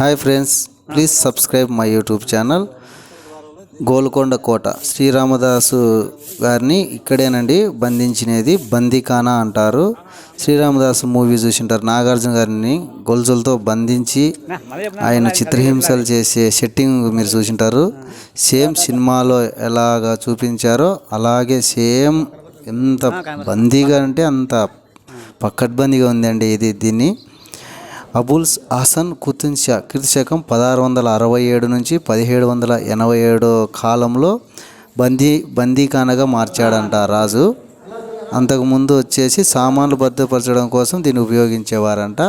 Hi friends, please subscribe my YouTube channel. Golconda కోట శ్రీరామదాసు గారిని ఇక్కడేనండి బంధించినది, బందీఖానా అంటారు. శ్రీరామదాసు మూవీ చూసింటారు, నాగార్జున గారిని గొలుసులతో బంధించి ఆయన చిత్రహింసలు చేసే సెట్టింగ్ మీరు చూసింటారు. సేమ్ సినిమాలో ఎలాగా చూపించారో అలాగే సేమ్, ఎంత బందీగా అంటే అంత పక్కడ్బందీగా ఉందండి దీన్ని. అబుల్ హసన్ కుతుబ్ షా క్రీస్తుశకం 1667 నుంచి 1787 కాలంలో బందీఖానాగా మార్చాడంట రాజు. అంతకుముందు వచ్చేసి సామాన్లు భద్రపరచడం కోసం దీన్ని ఉపయోగించేవారంట.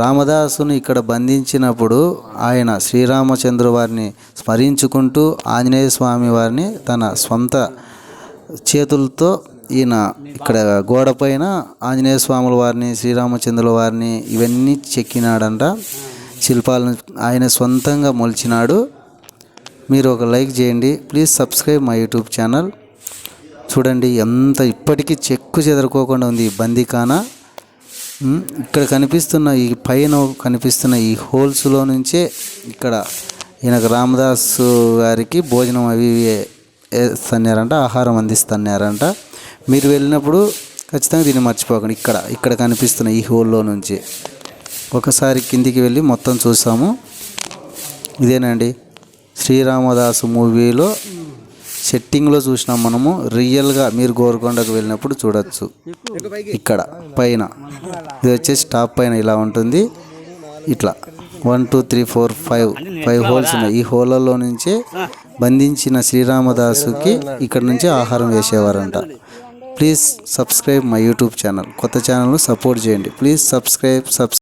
రామదాసును ఇక్కడ బంధించినప్పుడు ఆయన శ్రీరామచంద్ర వారిని స్మరించుకుంటూ ఆంజనేయ స్వామి వారిని తన సొంత చేతులతో ఈయన ఇక్కడ గోడ పైన ఆంజనేయ స్వాముల వారిని, శ్రీరామచంద్రుల వారిని ఇవన్నీ చెక్కినాడంట. శిల్పాలను ఆయన సొంతంగా మొలిచినాడు. మీరు ఒక లైక్ చేయండి, please subscribe my YouTube channel. చూడండి ఎంత ఇప్పటికీ చెక్కు చెదరుకోకుండా ఉంది ఈ బందీఖానా. ఇక్కడ కనిపిస్తున్న ఈ పైన కనిపిస్తున్న ఈ హోల్స్లో నుంచే ఇక్కడ ఈయనకు రామదాసు గారికి భోజనం అవి ఇస్తున్నారంట, ఆహారం అందిస్తున్నారంట. మీరు వెళ్ళినప్పుడు ఖచ్చితంగా దీన్ని మర్చిపోకండి. ఇక్కడ కనిపిస్తున్న ఈ హోల్లో నుంచి ఒకసారి కిందికి వెళ్ళి మొత్తం చూసాము. ఇదేనండి శ్రీరామదాసు మూవీలో సెట్టింగ్లో చూసినాం మనము. రియల్గా మీరు గోల్కొండకు వెళ్ళినప్పుడు చూడొచ్చు. ఇక్కడ పైన ఇది వచ్చేసి టాప్ పైన ఇలా ఉంటుంది. ఇట్లా 1 2 3 4 5 హోల్స్ ఉన్నాయి. ఈ హోళ్ళలో నుంచే బంధించిన శ్రీరామదాసుకి ఇక్కడ నుంచి ఆహారం వేసేవారంట. Please subscribe my YouTube channel. కొత్త ఛానల్ను సపోర్ట్ చేయండి. Please subscribe.